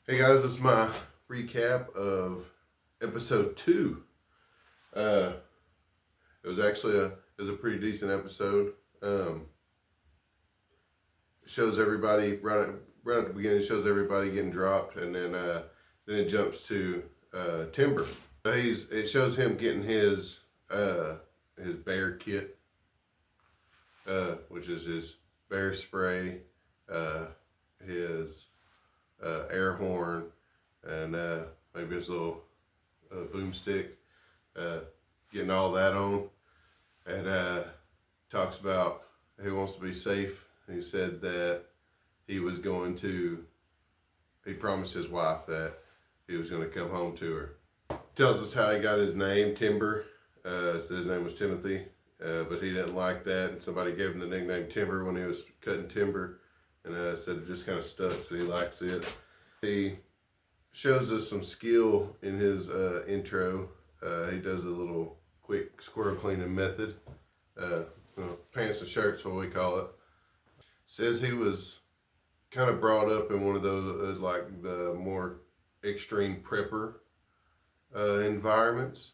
Hey guys, this is my recap of episode 2. Uh, it was actually a pretty decent episode. Shows everybody right at the beginning. Shows everybody getting dropped, and then it jumps to Timber. It shows him getting his bear kit, which is his bear spray, his air horn, and maybe his little boomstick, getting all that on, and talks about he wants to be safe. He said that he promised his wife that he was going to come home to her. Tells us how he got his name, Timber. Said his name was Timothy, but he didn't like that, and somebody gave him the nickname Timber when he was cutting timber, and said it just kind of stuck, so he likes it. He shows us some skill in his intro. He does a little quick squirrel cleaning method. Pants and shirts, what we call it. Says he was kind of brought up in one of those like the more extreme prepper environments,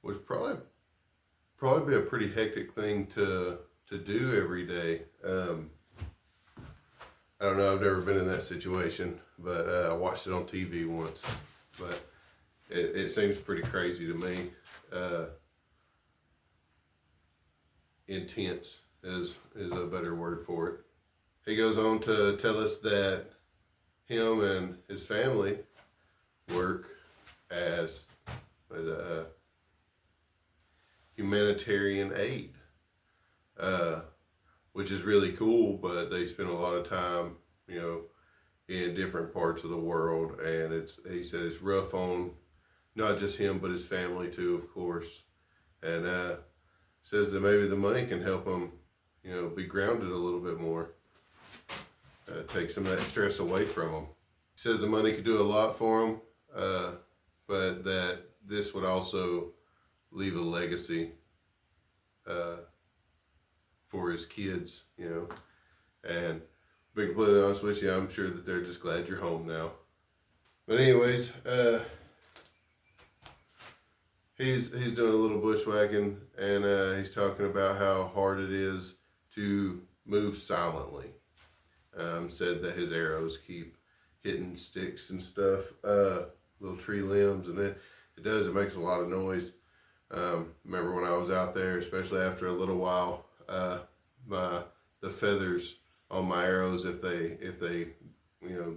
which probably be a pretty hectic thing to do every day. I don't know, I've never been in that situation, but I watched it on TV once. But it seems pretty crazy to me. Intense is a better word for it. He goes on to tell us that him and his family work as a humanitarian aid. Which is really cool, but they spend a lot of time, in different parts of the world, and he said it's rough on not just him, but his family too, of course, and says that maybe the money can help him, be grounded a little bit more, take some of that stress away from him. He says the money could do a lot for him, but that this would also leave a legacy, for his kids, and to be completely honest with you, I'm sure that they're just glad you're home now. But anyways, he's doing a little bushwhacking, and he's talking about how hard it is to move silently. Said that his arrows keep hitting sticks and stuff, little tree limbs, and it makes a lot of noise. Remember when I was out there, especially after a little while, the feathers on my arrows, if they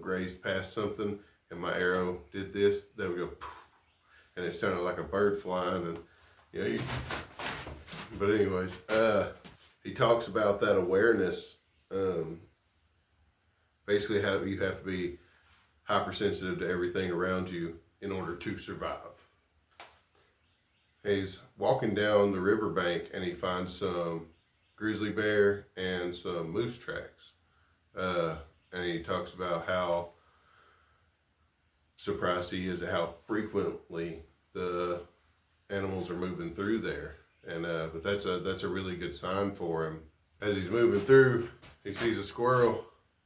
grazed past something and my arrow did this, they would go poof, and it sounded like a bird flying. And but anyways, he talks about that awareness, basically how you have to be hypersensitive to everything around you in order to survive. He's walking down the riverbank and he finds some grizzly bear and some moose tracks. And he talks about how surprised he is at how frequently the animals are moving through there. And but that's a really good sign for him. As he's moving through, he sees a squirrel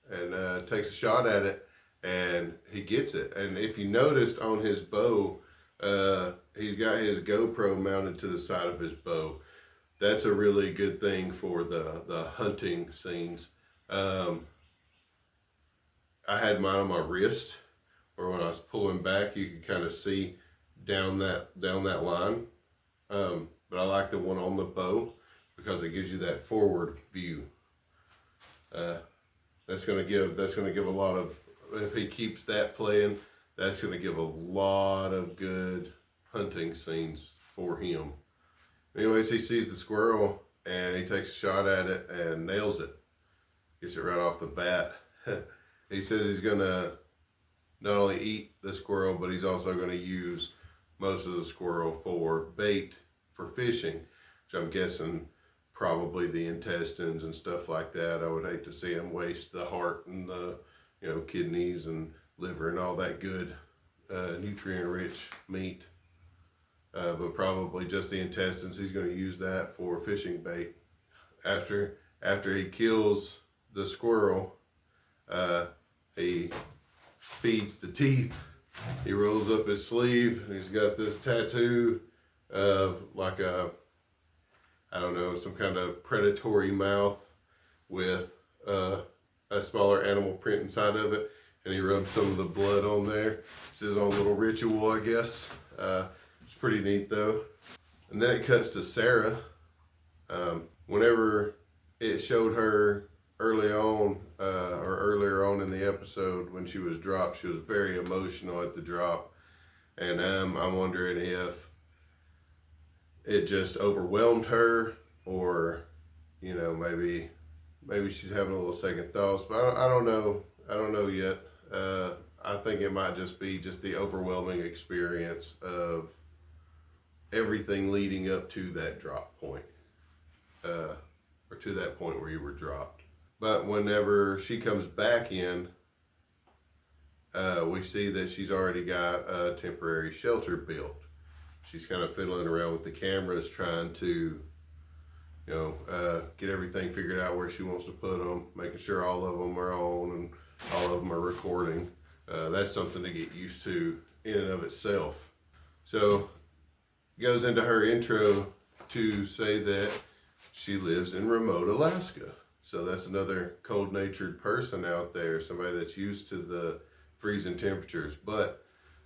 and takes a shot at it, and he gets it. And if you noticed on his bow, he's got his GoPro mounted to the side of his bow. That's a really good thing for the hunting scenes. I had mine on my wrist, where when I was pulling back, you could kind of see down that line. But I like the one on the bow because it gives you that forward view. That's gonna give a lot of, if he keeps that playing, that's gonna give a lot of good hunting scenes for him. Anyways, he sees the squirrel and he takes a shot at it and nails it. Gets it right off the bat. He says he's gonna not only eat the squirrel, but he's also gonna use most of the squirrel for bait for fishing, which I'm guessing probably the intestines and stuff like that. I would hate to see him waste the heart and the kidneys and liver and all that good nutrient-rich meat. But probably just the intestines. He's going to use that for fishing bait. After he kills the squirrel, He feeds the teeth. He rolls up his sleeve, and he's got this tattoo of like I don't know, some kind of predatory mouth with a smaller animal print inside of it, and he rubs some of the blood on there. It's his own little ritual, I guess. It's pretty neat though. And then it cuts to Sarah. Whenever it showed her early on, or earlier on in the episode when she was dropped, she was very emotional at the drop. And I'm wondering if it just overwhelmed her, or, you know, maybe she's having a little second thoughts, but I don't know. I don't know yet. I think it might just be just the overwhelming experience of everything leading up to that drop point, or to that point where you were dropped. But whenever she comes back in, we see that she's already got a temporary shelter built. She's kind of fiddling around with the cameras, trying to, you know, get everything figured out where she wants to put them, making sure all of them are on and all of them are recording. That's something to get used to in and of itself. So it goes into her intro to say that she lives in remote Alaska. So that's another cold-natured person out there, somebody that's used to the freezing temperatures. But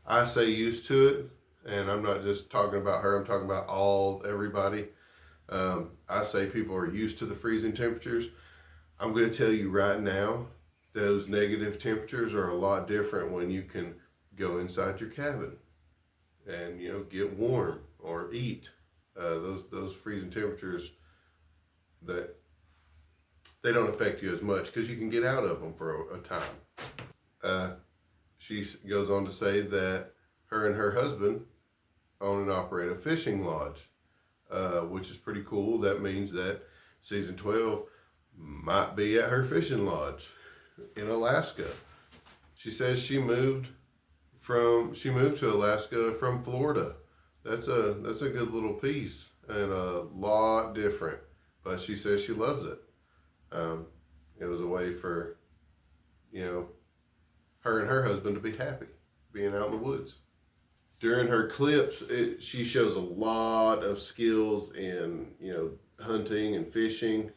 I say used to it, and I'm not just talking about her, I'm talking about everybody. I say people are used to the freezing temperatures. I'm going to tell you right now, those negative temperatures are a lot different when you can go inside your cabin and, you know, get warm or eat. Those freezing temperatures, that they don't affect you as much because you can get out of them for a time. She goes on to say that her and her husband own and operate a fishing lodge, which is pretty cool. That means that season 12 might be at her fishing lodge in Alaska. She says she moved to Alaska from Florida. That's a good little piece and a lot different, but she says she loves it. It was a way for, you know, her and her husband to be happy being out in the woods. During her clips, she shows a lot of skills in, you know, hunting and fishing,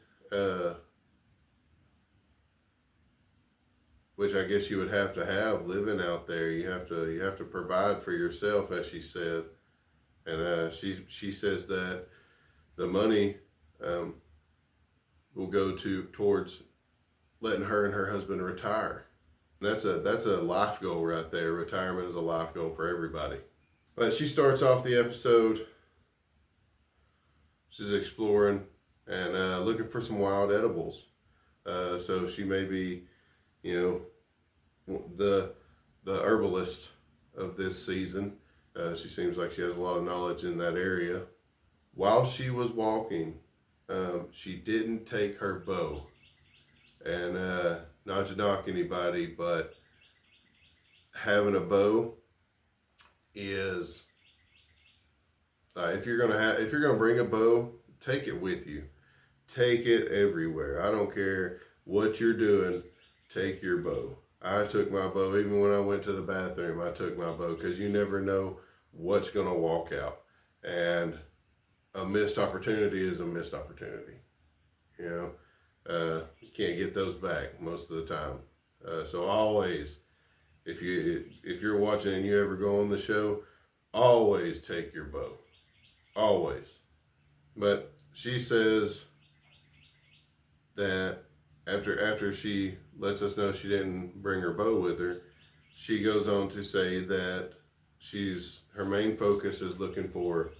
which I guess you would have to have living out there. You have to provide for yourself, as she said. And she says that the money will go towards letting her and her husband retire. That's a life goal right there. Retirement is a life goal for everybody. But she starts off the episode, she's exploring and looking for some wild edibles. So she may be, you know, the herbalist of this season. She seems like she has a lot of knowledge in that area. While she was walking, she didn't take her bow. And not to knock anybody, but having a bow is, if you're gonna bring a bow, take it with you. Take it everywhere. I don't care what you're doing, take your bow. I took my bow, even when I went to the bathroom, I took my bow, because you never know what's gonna walk out. And a missed opportunity is a missed opportunity. You know, you can't get those back most of the time. So always, if you're watching and you ever go on the show, always take your bow. Always. But she says that after she lets us know she didn't bring her bow with her, she goes on to say that her main focus is looking for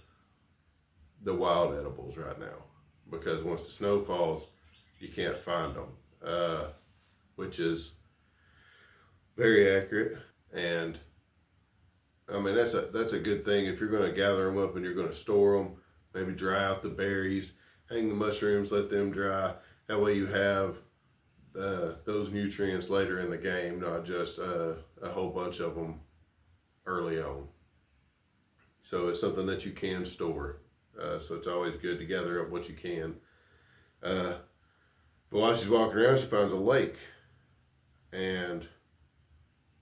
the wild edibles right now, because once the snow falls, you can't find them, which is very accurate. And I mean, that's a good thing. If you're going to gather them up and you're going to store them, maybe dry out the berries, hang the mushrooms, let them dry. That way you have those nutrients later in the game, not just a whole bunch of them early on. So it's something that you can store. So it's always good to gather up what you can. But while she's walking around, she finds a lake. and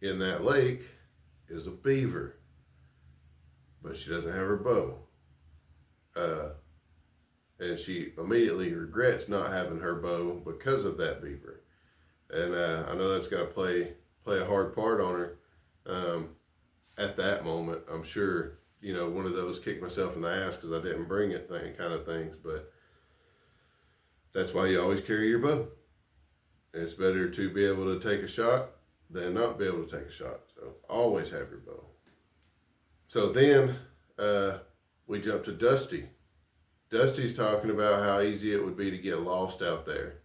in that lake is a beaver, but she doesn't have her bow. And she immediately regrets not having her bow because of that beaver. And I know that's got to play a hard part on her. At that moment, I'm sure, you know, one of those kick myself in the ass because I didn't bring it kind of things. But that's why you always carry your bow. It's better to be able to take a shot than not be able to take a shot. So always have your bow. So then we jump to Dusty. Dusty's talking about how easy it would be to get lost out there.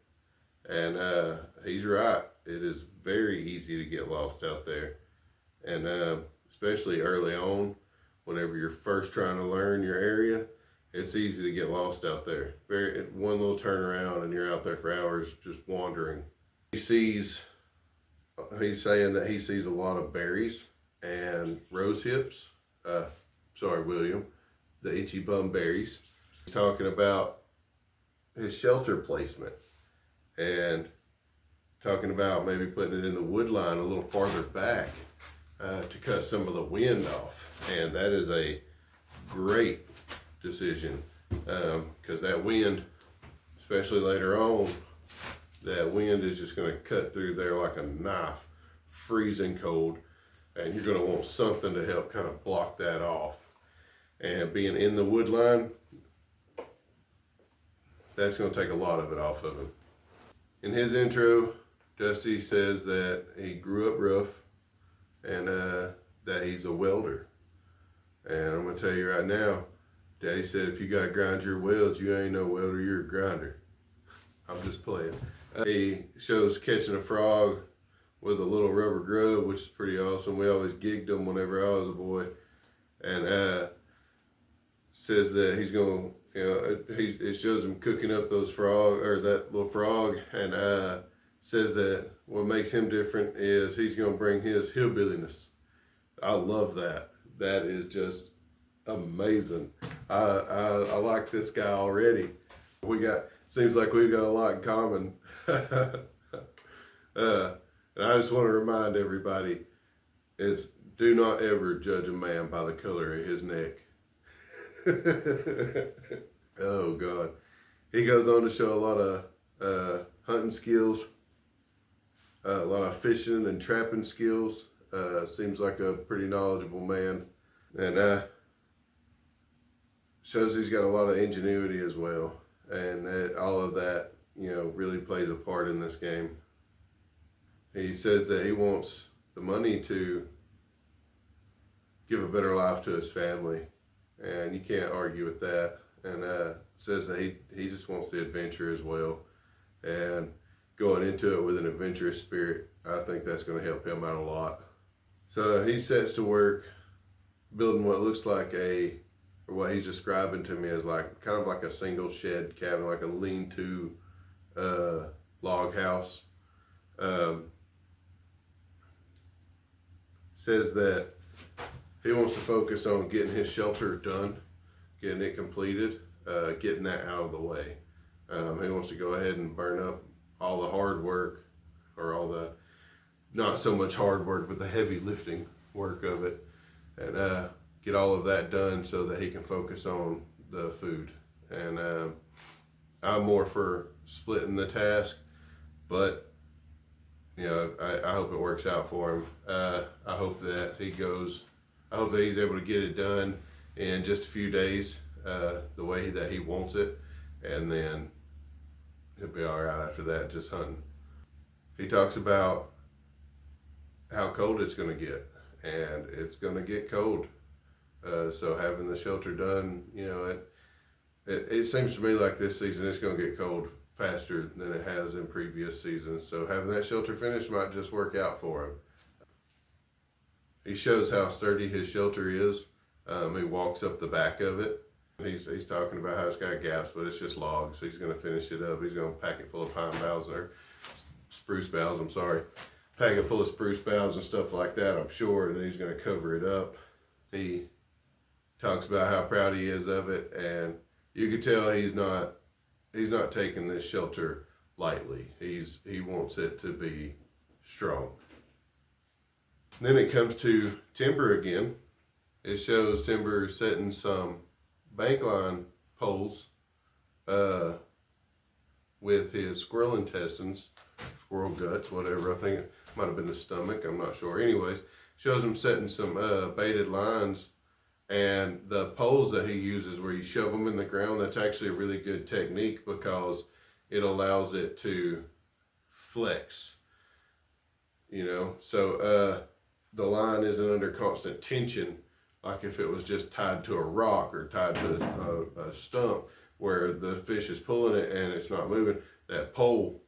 And he's right. It is very easy to get lost out there. And especially early on, whenever you're first trying to learn your area, it's easy to get lost out there. One little turnaround and you're out there for hours just wandering. He's saying that he sees a lot of berries and rose hips. Sorry, William, the itchy bum berries. He's talking about his shelter placement and talking about maybe putting it in the wood line a little farther back to cut some of the wind off. And that is a great decision because that wind, especially later on, that wind is just going to cut through there like a knife, freezing cold, and you're going to want something to help kind of block that off. And being in the wood line, that's going to take a lot of it off of him. In his intro, Dusty says that he grew up rough and that he's a welder. And I'm going to tell you right now, Daddy said if you got to grind your welds, you ain't no welder, you're a grinder. I'm just playing. He shows catching a frog with a little rubber grub, which is pretty awesome. We always gigged them whenever I was a boy. And says that he's going to, you know, it shows him cooking up those frog, or that little frog, and says that what makes him different is he's going to bring his hillbilliness. I love that. That is just amazing. I like this guy already. Seems like we've got a lot in common. And I just want to remind everybody, do not ever judge a man by the color of his neck. Oh God. He goes on to show a lot of hunting skills, a lot of fishing and trapping skills. Seems like a pretty knowledgeable man, and shows he's got a lot of ingenuity as well. And all of that, you know, really plays a part in this game. He says that he wants the money to give a better life to his family, and you can't argue with that. And says that he just wants the adventure as well, and going into it with an adventurous spirit, I think that's going to help him out a lot. So he sets to work building what looks like or what he's describing to me as like kind of like a single shed cabin, like a lean-to log house. Says that he wants to focus on getting his shelter done, getting it completed, getting that out of the way. He wants to go ahead and burn up all the hard work, or all the, not so much hard work, but the heavy lifting work of it, and get all of that done so that he can focus on the food. And I'm more for splitting the task, but you know, I hope it works out for him. I hope that he's able to get it done in just a few days, the way that he wants it, and then he'll be all right after that, just hunting. He talks about how cold it's going to get, and it's going to get cold. So having the shelter done, you know, it seems to me like this season it's going to get cold faster than it has in previous seasons. So having that shelter finished might just work out for him. He shows how sturdy his shelter is. He walks up the back of it. He's talking about how it's got gaps, but it's just logs. So he's going to finish it up. He's going to pack it full of pine boughs, or spruce boughs, I'm sorry. Pack it full of spruce boughs and stuff like that, I'm sure, and he's going to cover it up. He talks about how proud he is of it, and you can tell he's not taking this shelter lightly. He wants it to be strong. Then it comes to Timber again. It shows Timber setting some bank line poles with his squirrel intestines, squirrel guts, whatever. I think it might have been the stomach, I'm not sure. Anyways, shows him setting some baited lines, and the poles that he uses where you shove them in the ground, that's actually a really good technique because it allows it to flex, you know. So the line isn't under constant tension like if it was just tied to a rock or tied to a stump where the fish is pulling it and it's not moving. That pole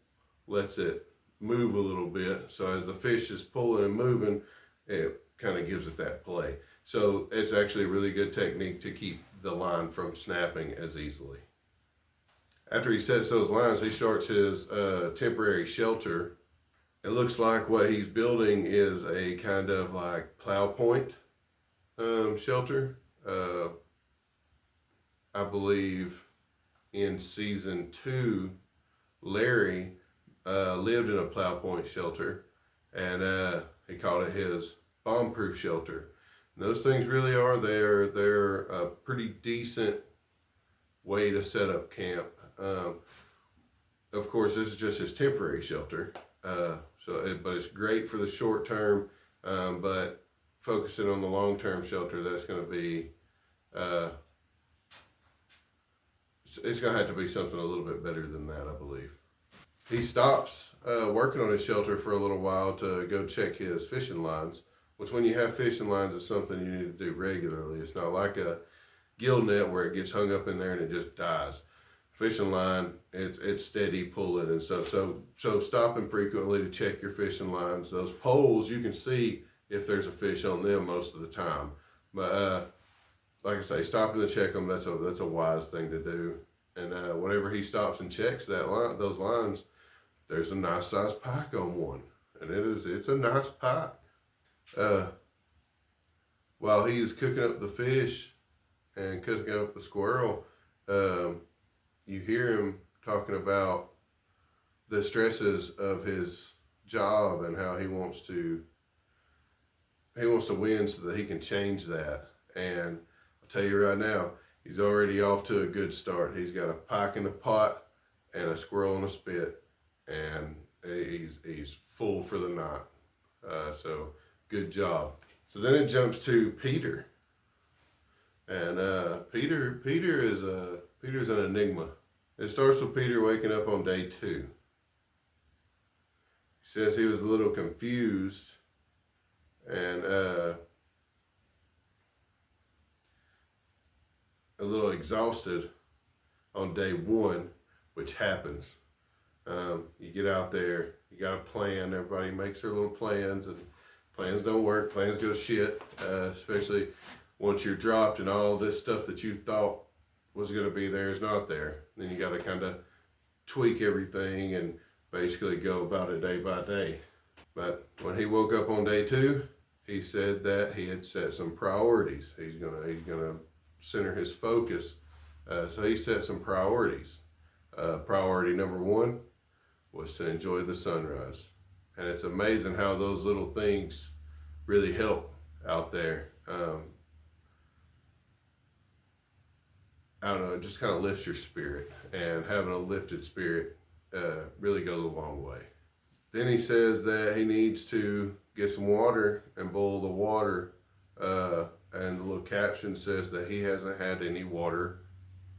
lets it move a little bit. So as the fish is pulling and moving, it kind of gives it that play. So it's actually a really good technique to keep the line from snapping as easily. After he sets those lines, he starts his temporary shelter. It looks like what he's building is a kind of like plow point shelter. I believe in season 2, Larry lived in a plow point shelter, and he called it his bomb-proof shelter. And those things really are they're a pretty decent way to set up camp. Of course, this is just his temporary shelter, but it's great for the short term. But focusing on the long-term shelter, that's going to be it's going to have to be something a little bit better than that, I believe. He stops working on his shelter for a little while to go check his fishing lines, which when you have fishing lines is something you need to do regularly. It's not like a gill net where it gets hung up in there and it just dies. Fishing line, it's steady pulling, and so stopping frequently to check your fishing lines. Those poles, you can see if there's a fish on them most of the time. But like I say, stopping to check them, that's a wise thing to do. And whenever he stops and checks those lines, there's a nice sized pike on one, and it's a nice pike. While he's cooking up the fish and cooking up the squirrel, you hear him talking about the stresses of his job and how he wants to win so that he can change that. And I'll tell you right now, he's already off to a good start. He's got a pike in the pot and a squirrel on a spit, and he's full for the night. So good job. So then it jumps to Peter, and Peter's an enigma. It starts with Peter waking up on day 2. He says he was a little confused and a little exhausted on day 1, which happens. You get out there, you got a plan, everybody makes their little plans, and plans don't work, plans go shit, especially once you're dropped and all this stuff that you thought was going to be there is not there. Then you got to kind of tweak everything and basically go about it day by day. But when he woke up on day 2, he said that he had set some priorities. He's gonna center his focus. So he set some priorities. Priority number 1 was to enjoy the sunrise. And it's amazing how those little things really help out there. I don't know, it just kind of lifts your spirit, and having a lifted spirit really goes a long way. Then he says that he needs to get some water and boil the water, and the little caption says that he hasn't had any water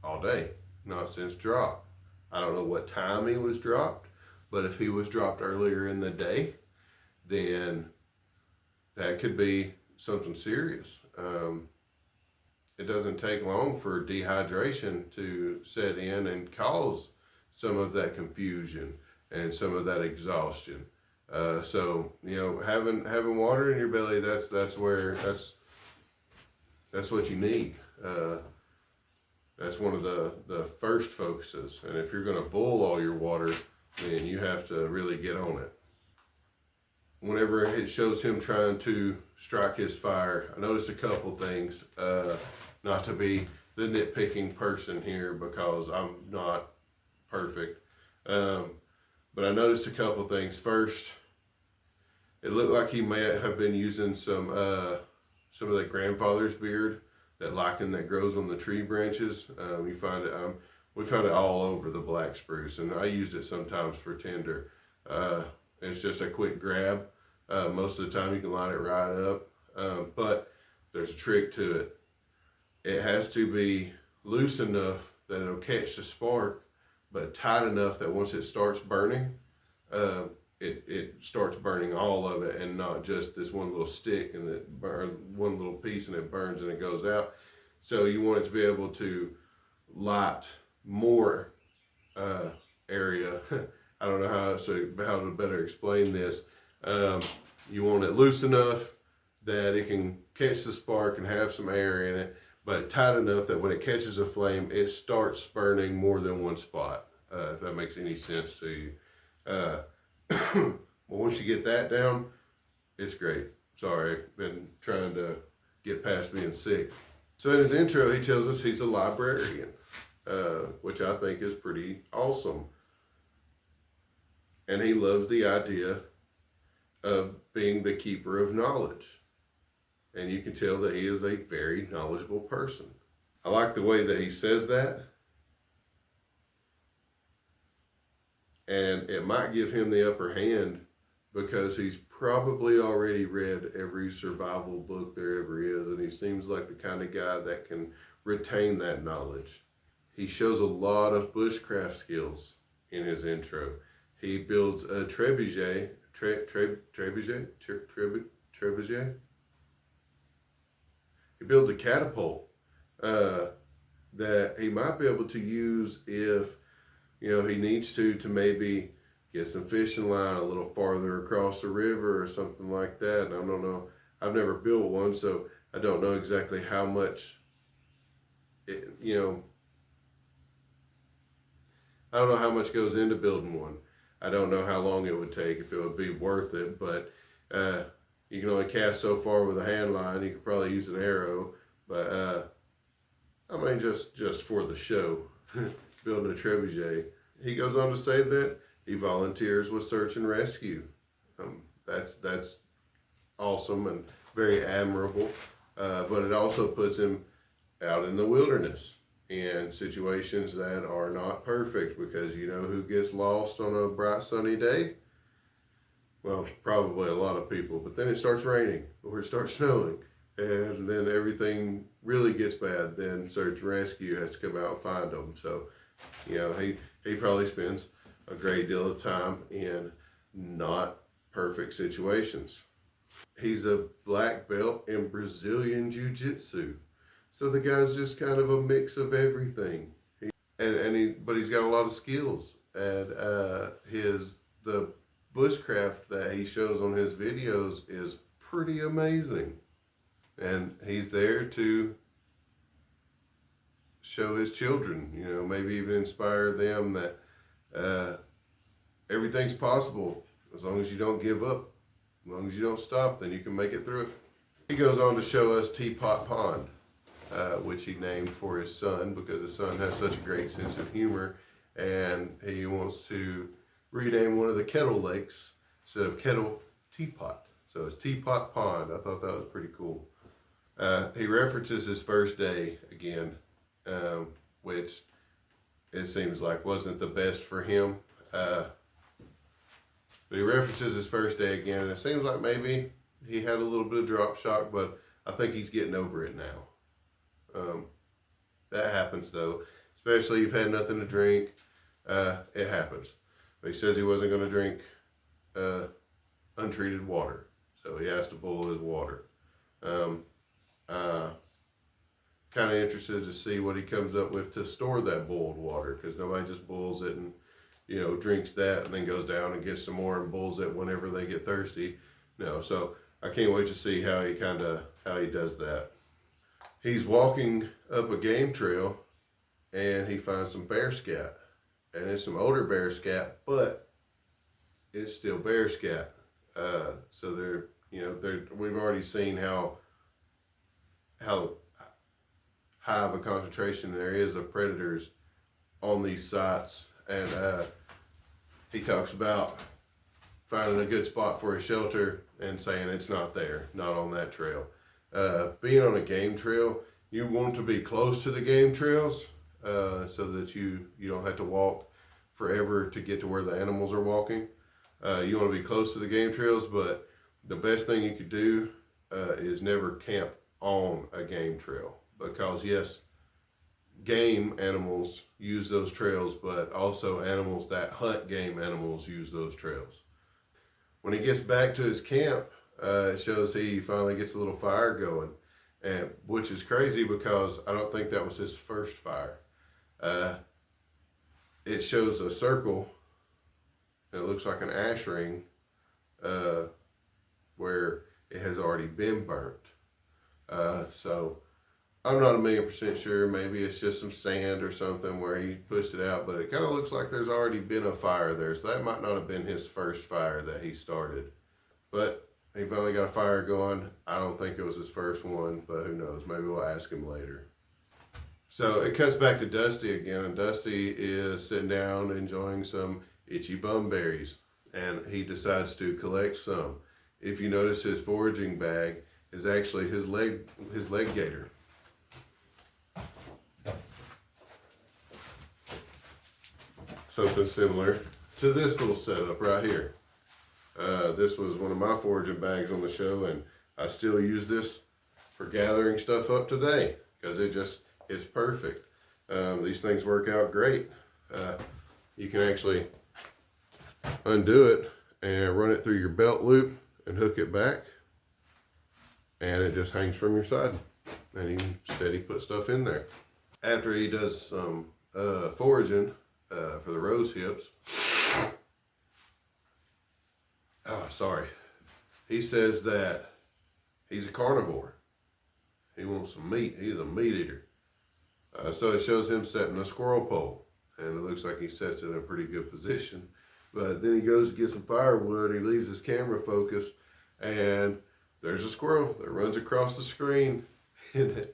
all day, not since drop. I don't know what time he was dropped, but if he was dropped earlier in the day, then that could be something serious. It doesn't take long for dehydration to set in and cause some of that confusion and some of that exhaustion. So you know, having water in your belly, that's what you need. That's one of the first focuses. And if you're going to boil all your water, then you have to really get on it. Whenever it shows him trying to strike his fire, I noticed a couple things. Not to be the nitpicking person here because I'm not perfect. But I noticed a couple things. First, It looked like he may have been using some of the grandfather's beard, that lichen that grows on the tree branches. You find it. We found it all over the black spruce, and I used it sometimes for tinder. It's just a quick grab. Most of the time, you can line it right up, but there's a trick to it. It has to be loose enough that it'll catch the spark, but tight enough that once it starts burning, it starts burning all of it, and not just this one little stick and it burns one little piece and it burns and it goes out. So you want it to be able to light more area. I don't know how to better explain this. You want it loose enough that it can catch the spark and have some air in it, but tight enough that when it catches a flame, it starts burning more than one spot. If that makes any sense to you. Well, once you get that down, it's great. Sorry, I've been trying to get past being sick. So in his intro, he tells us he's a librarian, which I think is pretty awesome. And he loves the idea of being the keeper of knowledge. And you can tell that he is a very knowledgeable person. I like the way that he says that. And it might give him the upper hand because he's probably already read every survival book there ever is. And he seems like the kind of guy that can retain that knowledge. He shows a lot of bushcraft skills in his intro. He builds a trebuchet. He builds a catapult that he might be able to use if he needs to maybe get some fishing line a little farther across the river or something like that. And I don't know. I've never built one, so I don't know exactly how much. I don't know how much goes into building one. I don't know how long it would take, if it would be worth it, but you can only cast so far with a hand line. You could probably use an arrow, but I mean, just for the show, building a trebuchet. He goes on to say that he volunteers with search and rescue. That's awesome and very admirable, but it also puts him out in the wilderness in situations that are not perfect, because you know who gets lost on a bright sunny day? Well, probably a lot of people, but then it starts raining or it starts snowing, and then everything really gets bad. Then search and rescue has to come out and find them. So, he probably spends a great deal of time in not perfect situations. He's a black belt in Brazilian Jiu-Jitsu. So the guy's just kind of a mix of everything. But he's got a lot of skills. And the bushcraft that he shows on his videos is pretty amazing. And he's there to show his children, maybe even inspire them that everything's possible as long as you don't give up. As long as you don't stop, then you can make it through it. He goes on to show us Teapot Pond, which he named for his son because his son has such a great sense of humor, and he wants to rename one of the kettle lakes instead of Kettle, Teapot. So it's Teapot Pond. I thought that was pretty cool. He references his first day again, which it seems like wasn't the best for him. But he references his first day again, and it seems like maybe he had a little bit of drop shock, but I think he's getting over it now. That happens though, especially if you've had nothing to drink. It happens. But he says he wasn't going to drink untreated water, so he has to boil his water. Kind of interested to see what he comes up with to store that boiled water, because nobody just boils it and drinks that and then goes down and gets some more and boils it whenever they get thirsty. No, so I can't wait to see how he does that. He's walking up a game trail and he finds some bear scat, and it's some older bear scat, but it's still bear scat. So we've already seen how high of a concentration there is of predators on these sites, and he talks about finding a good spot for a shelter and saying it's not there, not on that trail. Being on a game trail, you want to be close to the game trails so that you don't have to walk forever to get to where the animals are walking. You want to be close to the game trails, but the best thing you could do is never camp on a game trail, because yes, game animals use those trails, but also animals that hunt game animals use those trails. When he gets back to his camp, it shows he finally gets a little fire going, and which is crazy because I don't think that was his first fire. It shows a circle. It looks like an ash ring where it has already been burnt. So I'm not 1,000,000% sure. Maybe it's just some sand or something where he pushed it out, but it kind of looks like there's already been a fire there. So that might not have been his first fire that he started. But he finally got a fire going. I don't think it was his first one, but who knows? Maybe we'll ask him later. So it cuts back to Dusty again, and Dusty is sitting down enjoying some itchy bum berries, and he decides to collect some. If you notice, his foraging bag is actually his leg gaiter. Something similar to this little setup right here. This was one of my foraging bags on the show, and I still use this for gathering stuff up today because it's perfect. These things work out great. You can actually undo it and run it through your belt loop and hook it back, and it just hangs from your side, and you can steady put stuff in there. After he does some foraging for the rose hips, he says that he's a carnivore. He wants some meat. He's a meat eater. So it shows him setting a squirrel pole, and it looks like he sets it in a pretty good position. But then he goes to get some firewood. He leaves his camera focus, and there's a squirrel that runs across the screen. And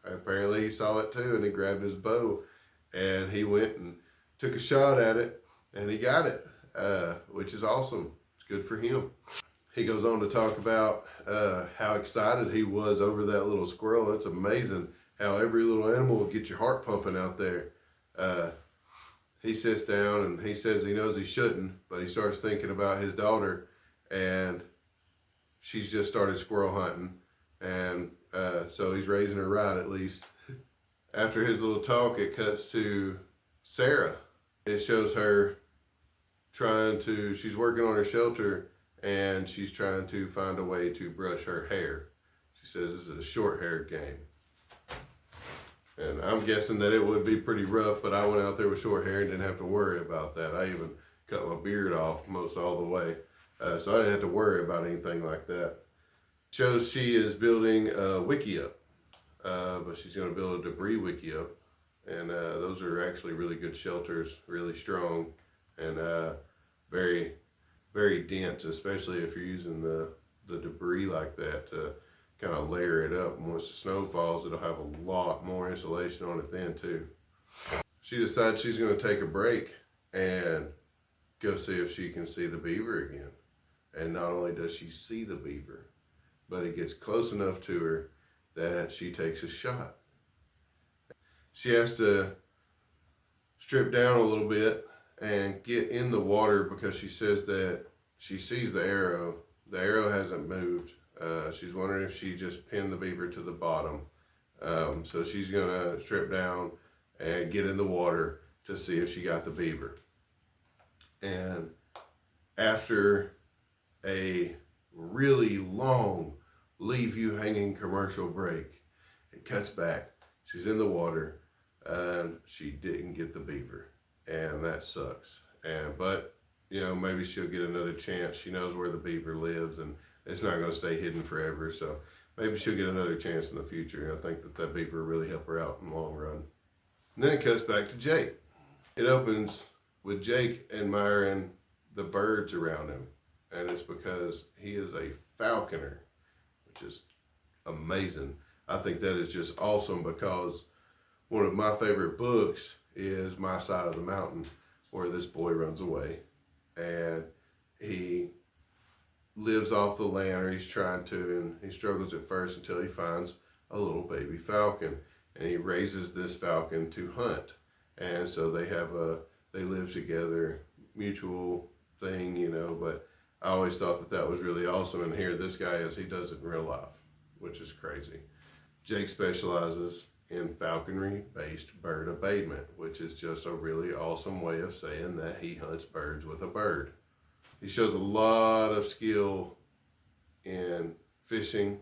apparently he saw it too, and he grabbed his bow, and he went and took a shot at it, and he got it, which is awesome. It's good for him. He goes on to talk about how excited he was over that little squirrel. It's amazing how every little animal will get your heart pumping out there. He sits down and he says he knows he shouldn't, but he starts thinking about his daughter, and she's just started squirrel hunting, and so he's raising her right at least. After his little talk, it cuts to Sarah. It shows her she's working on her shelter, and she's trying to find a way to brush her hair. She says this is a short-haired game. And I'm guessing that it would be pretty rough, but I went out there with short hair and didn't have to worry about that. I even cut my beard off most all the way. So I didn't have to worry about anything like that. Shows she is building a wiki up, but she's going to build a debris wiki up. And those are actually really good shelters, really strong, and very, very dense, especially if you're using the debris like that to kind of layer it up. And once the snow falls, it'll have a lot more insulation on it then too. She decides she's going to take a break and go see if she can see the beaver again. And not only does she see the beaver, but it gets close enough to her that she takes a shot. She has to strip down a little bit and get in the water because she says that she sees the arrow. The arrow hasn't moved. She's wondering if she just pinned the beaver to the bottom. So she's gonna strip down and get in the water to see if she got the beaver. And after a really long leave you hanging commercial break, it cuts back. She's in the water and she didn't get the beaver, and that sucks. But you know, maybe she'll get another chance. She knows where the beaver lives, and it's not going to stay hidden forever. So maybe she'll get another chance in the future. And I think that beaver will really help her out in the long run. And then it cuts back to Jake. It opens with Jake admiring the birds around him, and it's because he is a falconer, which is amazing. I think that is just awesome because one of my favorite books is My Side of the Mountain, where this boy runs away. And he lives off the land, or he's trying to, and he struggles at first until he finds a little baby falcon, and he raises this falcon to hunt. And so they live together, mutual thing, you know. But I always thought that was really awesome. And here this guy he does it in real life, which is crazy. Jake specializes in falconry-based bird abatement, which is just a really awesome way of saying that he hunts birds with a bird. He shows a lot of skill in fishing,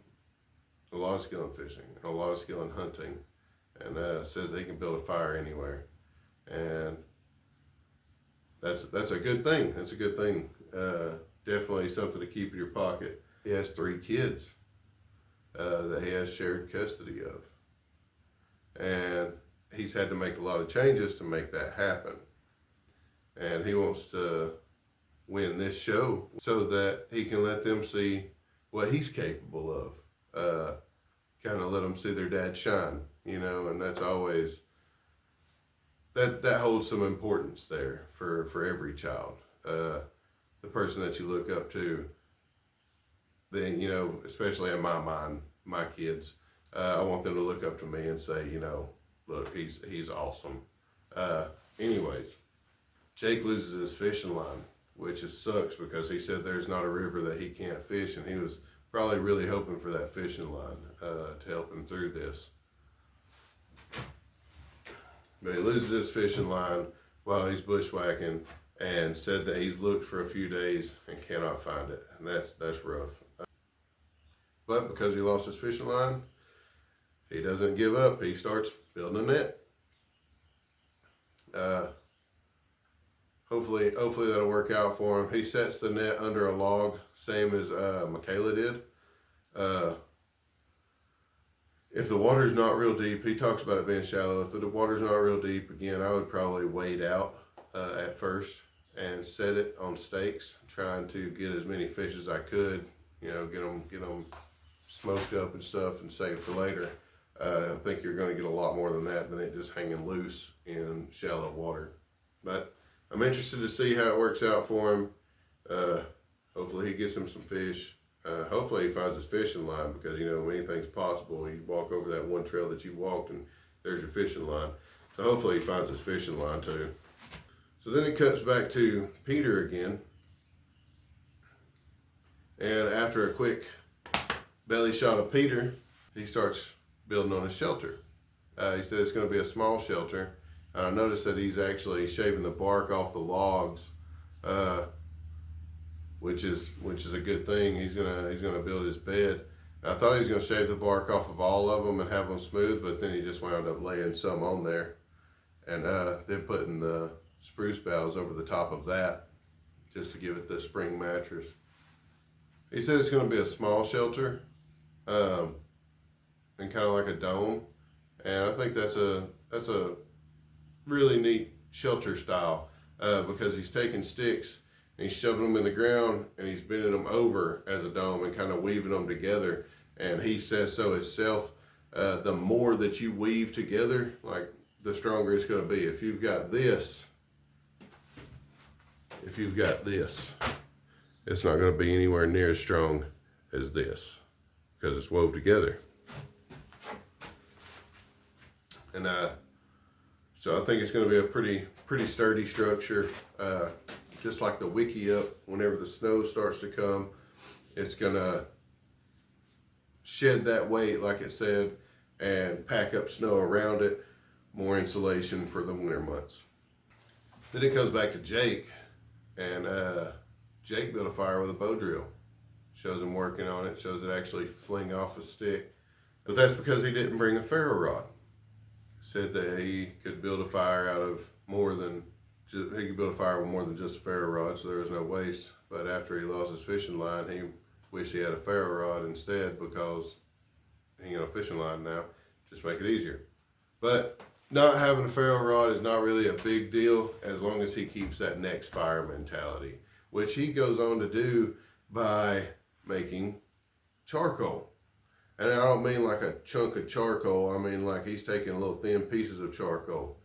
a lot of skill in fishing, and a lot of skill in hunting, and says that he can build a fire anywhere. And that's a good thing. That's a good thing. Definitely something to keep in your pocket. He has 3 kids that he has shared custody of. And he's had to make a lot of changes to make that happen. And he wants to win this show so that he can let them see what he's capable of. Kind of let them see their dad shine, you know, and that's always, that holds some importance there for every child. The person that you look up to, then, you know, especially in my mind, my kids, I want them to look up to me and say, you know, look, he's awesome. Anyways, Jake loses his fishing line, which sucks, because he said there's not a river that he can't fish, and he was probably really hoping for that fishing line to help him through this. But he loses his fishing line while he's bushwhacking, and said that he's looked for a few days and cannot find it, and that's rough. But because he lost his fishing line, he doesn't give up. He starts building a net. Hopefully that'll work out for him. He sets the net under a log, same as Michaela did. If the water's not real deep, he talks about it being shallow. If the water's not real deep, again, I would probably wade out at first and set it on stakes, trying to get as many fish as I could. You know, get them smoked up and stuff and saved for later. I think you're going to get a lot more than that, than it just hanging loose in shallow water. But I'm interested to see how it works out for him. Hopefully he gets him some fish. Hopefully he finds his fishing line, because, you know, anything's possible. You walk over that one trail that you walked and there's your fishing line. So hopefully he finds his fishing line too. So then it cuts back to Peter again. And after a quick belly shot of Peter, he starts building on his shelter. He said it's going to be a small shelter. And I noticed that he's actually shaving the bark off the logs, which is a good thing. He's gonna build his bed. And I thought he was gonna shave the bark off of all of them and have them smooth, but then he just wound up laying some on there, and then putting the spruce boughs over the top of that, just to give it the spring mattress. He said it's gonna be a small shelter, and kind of like a dome, and I think that's a really neat shelter style, because he's taking sticks and he's shoving them in the ground and he's bending them over as a dome and kind of weaving them together. And he says so himself, the more that you weave together, like, the stronger it's going to be. If you've got this, it's not going to be anywhere near as strong as this, because it's wove together. And so I think it's going to be a pretty sturdy structure. Just like the wiki up, whenever the snow starts to come, it's going to shed that weight, like it said, and pack up snow around it. More insulation for the winter months. Then it comes back to Jake, and Jake built a fire with a bow drill. Shows him working on it, shows it actually fling off a stick. But that's because he didn't bring a ferro rod. Said that he could build a fire out of more than just a ferro rod, so there was no waste. But after he lost his fishing line, he wished he had a ferro rod instead, because he got a fishing line now, just make it easier. But not having a ferro rod is not really a big deal, as long as he keeps that next fire mentality, which he goes on to do by making charcoal. And I don't mean like a chunk of charcoal. I mean like he's taking little thin pieces of charcoal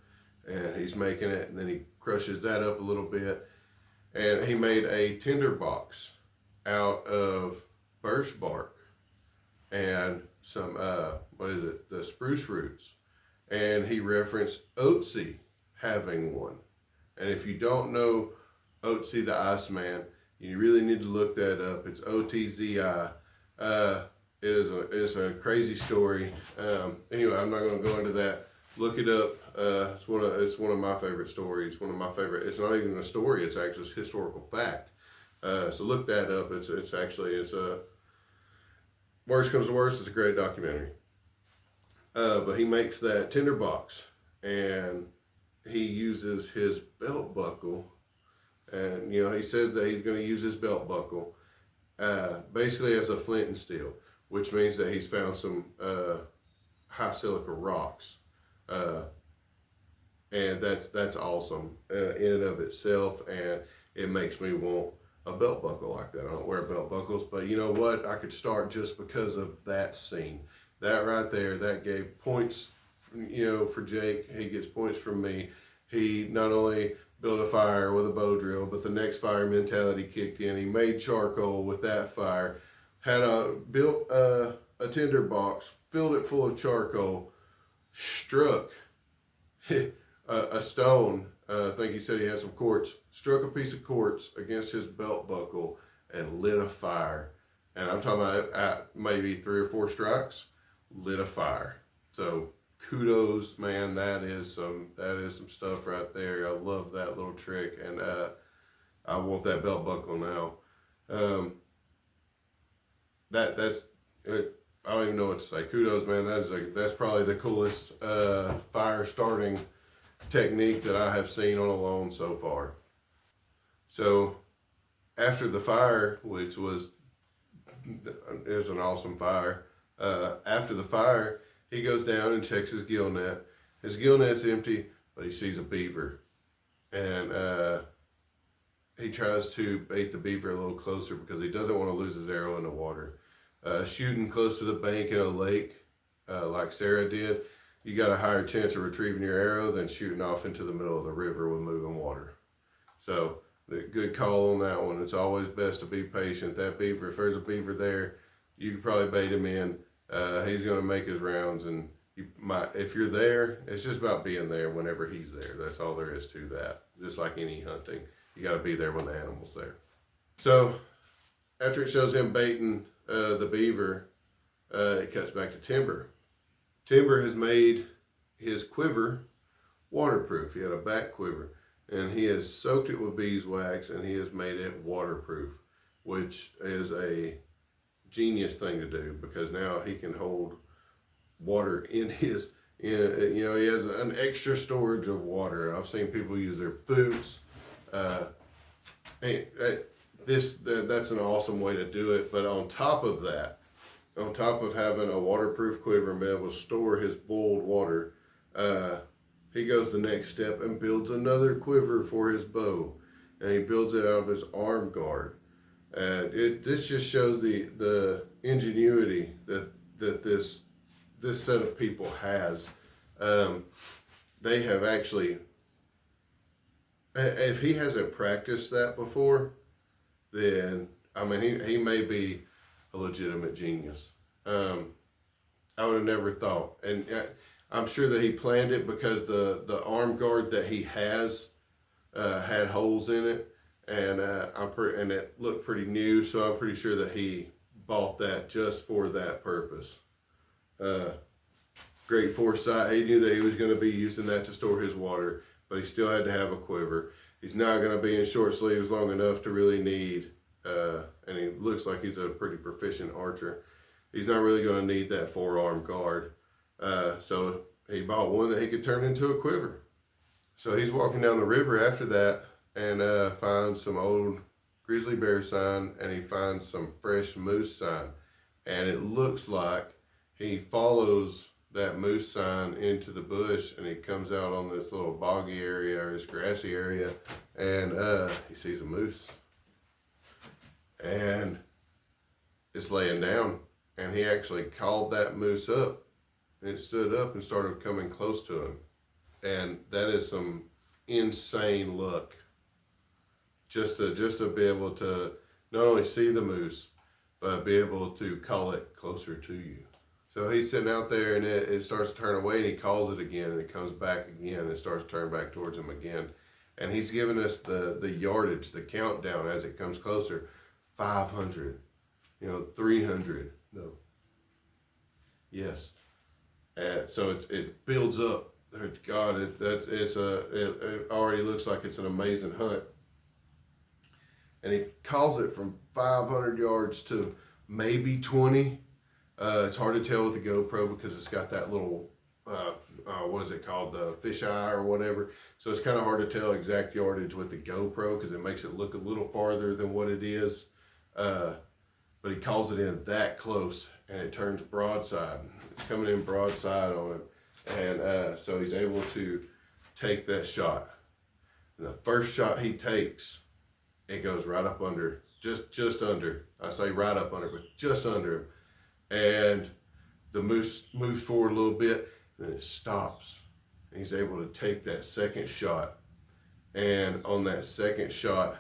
and he's making it, and then he crushes that up a little bit And he made a tinder box out of birch bark and some, the spruce roots. And he referenced Otzi having one. And if you don't know Otzi the Iceman, you really need to look that up. It's Otzi. It's a crazy story. Anyway, I'm not going to go into that. Look it up. It's one of my favorite stories. One of my favorite. It's not even a story. It's actually a historical fact. So look that up. It's a worst comes to worst. It's a great documentary. But he makes that tinderbox, and he uses his belt buckle, and he says that he's going to use his belt buckle basically as a flint and steel, which means that he's found some high silica rocks, and that's awesome in and of itself, and it makes me want a belt buckle like that. I don't wear belt buckles, but you know what? I could start just because of that scene. That right there, that gave points, for Jake. He gets points from me. He not only built a fire with a bow drill, but the next fire mentality kicked in. He made charcoal with that fire, built a tinder box, filled it full of charcoal, struck a stone. I think he said he had some quartz, struck a piece of quartz against his belt buckle and lit a fire. And I'm talking about maybe 3 or 4 strikes, lit a fire. So kudos, man. That is some stuff right there. I love that little trick, and I want that belt buckle now. That's it. I don't even know what to say. Kudos, man. That's probably the coolest fire starting technique that I have seen on a lawn so far. So after the fire, which was an awesome fire, after the fire, he goes down and checks his gill net. His gill net's empty, but he sees a beaver, and he tries to bait the beaver a little closer because he doesn't want to lose his arrow in the water. Shooting close to the bank in a lake, like Sarah did, you got a higher chance of retrieving your arrow than shooting off into the middle of the river with moving water. So the good call on that one. It's always best to be patient. That beaver, if there's a beaver there, you can probably bait him in. He's going to make his rounds, and if you're there, it's just about being there whenever he's there. That's all there is to that. Just like any hunting, you got to be there when the animal's there. So after it shows him baiting the beaver, it cuts back to Timber. Timber has made his quiver waterproof. He had a back quiver, and he has soaked it with beeswax, and he has made it waterproof, which is a genius thing to do, because now he can hold water in his, he has an extra storage of water. I've seen people use their boots. That's an awesome way to do it. But on top of that, on top of having a waterproof quiver and being able to store his boiled water, he goes the next step and builds another quiver for his bow, and he builds it out of his arm guard. And this just shows the ingenuity that this set of people has. They have actually, if he hasn't practiced that before, then he may be a legitimate genius. I would have never thought, and I'm sure that he planned it because the arm guard that he has had holes in it. And and it looked pretty new, so I'm pretty sure that he bought that just for that purpose. Great foresight. He knew that he was going to be using that to store his water, but he still had to have a quiver. He's not going to be in short sleeves long enough to really need, and he looks like he's a pretty proficient archer. He's not really going to need that forearm guard. So he bought one that he could turn into a quiver. So he's walking down the river after that, and finds some old grizzly bear sign, and he finds some fresh moose sign. And it looks like he follows that moose sign into the bush, and he comes out on this little boggy area, or this grassy area, and he sees a moose. And it's laying down, and he actually called that moose up, and it stood up and started coming close to him. And that is some insane luck. just to be able to not only see the moose, but be able to call it closer to you. So he's sitting out there, and it starts to turn away, and he calls it again, and it comes back again, and it starts to turn back towards him again. And he's giving us the yardage, the countdown as it comes closer. 500, 300, no. Yes. And so it builds up. God, it already looks like it's an amazing hunt. And he calls it from 500 yards to maybe 20. It's hard to tell with the GoPro because it's got that little, what is it called, the fish eye or whatever. So it's kind of hard to tell exact yardage with the GoPro because it makes it look a little farther than what it is. But he calls it in that close, and it turns broadside. It's coming in broadside on him. And so he's able to take that shot. And the first shot he takes, it goes right up under, just under. I say right up under, but just under him. And the moose moves forward a little bit, and then it stops. And he's able to take that second shot. And on that second shot,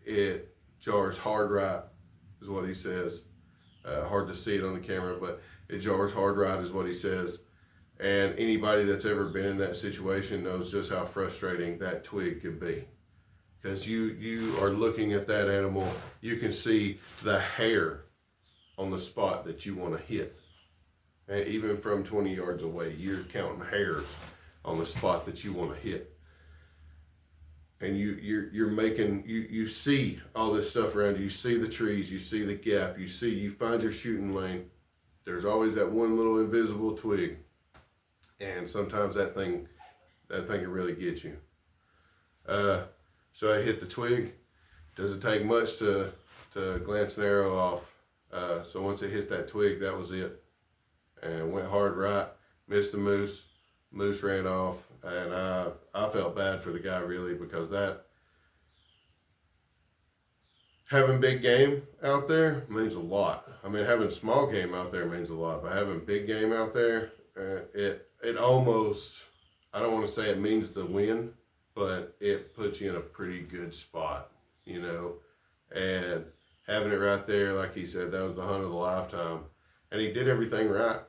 it jars hard right, is what he says. Hard to see it on the camera, but it jars hard right, is what he says. And anybody that's ever been in that situation knows just how frustrating that twig could be. Because you are looking at that animal, you can see the hair on the spot that you want to hit. And even from 20 yards away, you're counting hairs on the spot that you want to hit. And you see all this stuff around you. You see the trees, you see the gap, you find your shooting lane. There's always that one little invisible twig. And sometimes that thing can really get you. So I hit the twig. Doesn't take much to glance an arrow off. So once it hits that twig, that was it. And went hard right, missed the moose. Moose ran off, and I felt bad for the guy really, because that having big game out there means a lot. I mean, having small game out there means a lot, but having big game out there, it almost, I don't want to say it means the win, but it puts you in a pretty good spot, and having it right there, like he said, that was the hunt of the lifetime. And he did everything right.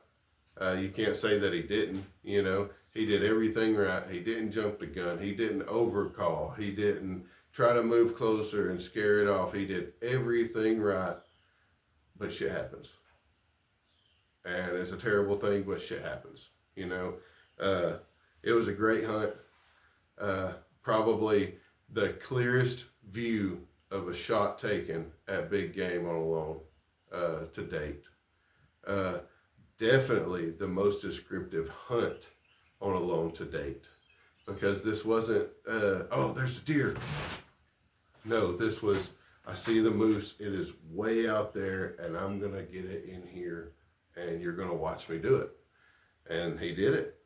You can't say that he didn't, he did everything right. He didn't jump the gun. He didn't overcall. He didn't try to move closer and scare it off. He did everything right, but shit happens. And it's a terrible thing, but shit happens, It was a great hunt. Probably the clearest view of a shot taken at big game on a lone to date. Definitely the most descriptive hunt on a lone to date, because this wasn't, oh, there's a deer. No, this was, I see the moose, it is way out there, and I'm gonna get it in here, and you're gonna watch me do it. And he did it.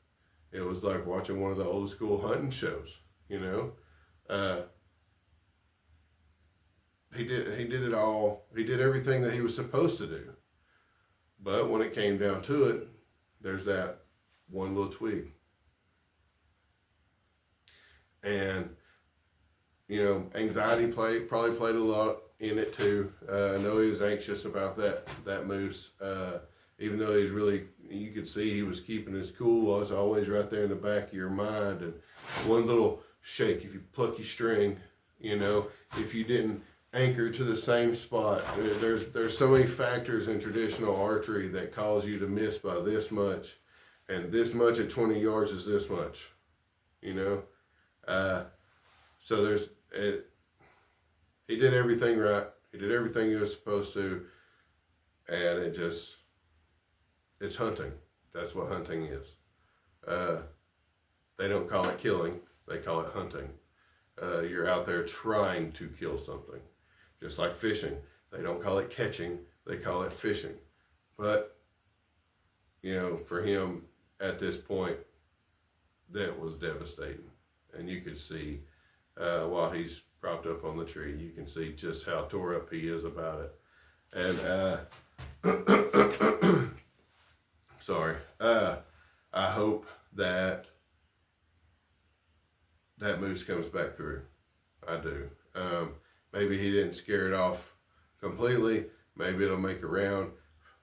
It was like watching one of the old school hunting shows, He did it all. He did everything that he was supposed to do. But when it came down to it, there's that one little twig. And, anxiety probably played a lot in it too. I know he was anxious about that moose. Even though he's really, you could see he was keeping his cool. It was always right there in the back of your mind. And one little shake, if you pluck your string, if you didn't anchor to the same spot. There's so many factors in traditional archery that cause you to miss by this much, and this much at 20 yards is this much, so he did everything right. He did everything he was supposed to, and it's hunting. That's what hunting is. They don't call it killing, they call it hunting. You're out there trying to kill something. Just like fishing. They don't call it catching, they call it fishing. But, for him at this point, that was devastating. And you could see, while he's propped up on the tree, you can see just how tore up he is about it. And, sorry, I hope that moose comes back through. I do. Maybe he didn't scare it off completely. Maybe it'll make a round.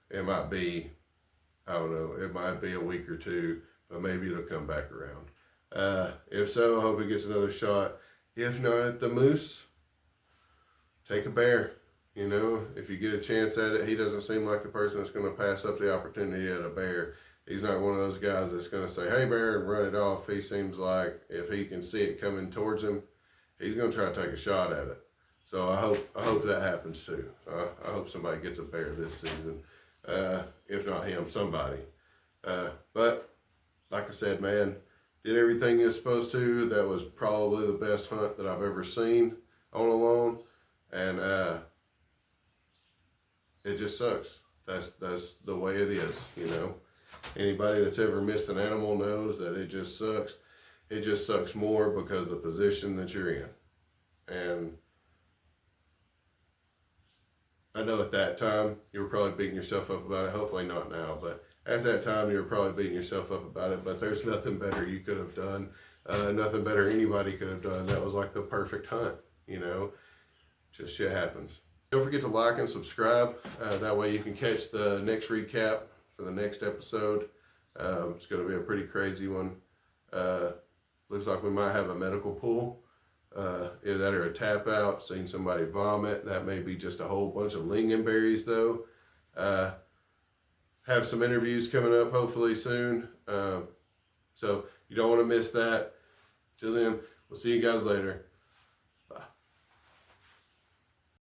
It might be, I don't know, it might be a week or two, but maybe it'll come back around. If so, I hope he gets another shot. If not, the moose, take a bear. You know, if you get a chance at it, he doesn't seem like the person that's going to pass up the opportunity at a bear. He's not one of those guys that's going to say, hey, bear, and run it off. He seems like if he can see it coming towards him, he's going to try to take a shot at it. So I hope that happens too. I hope somebody gets a bear this season. If not him, somebody. But like I said, man, did everything you're supposed to. That was probably the best hunt that I've ever seen on a lawn. And it just sucks. That's the way it is, you know. Anybody that's ever missed an animal knows that it just sucks. It just sucks more because of the position that you're in. And I know at that time you were probably beating yourself up about it. Hopefully not now, but at that time you were probably beating yourself up about it. But there's nothing better you could have done. Nothing better anybody could have done. That was like the perfect hunt, you know. Just shit happens. Don't forget to like and subscribe. That way you can catch the next recap for the next episode. It's going to be a pretty crazy one. Looks like we might have a medical pool. Either that or a tap out. Seen somebody vomit. That may be just a whole bunch of lingonberries though. Have some interviews coming up hopefully soon. So you don't want to miss that. Till then, we'll see you guys later.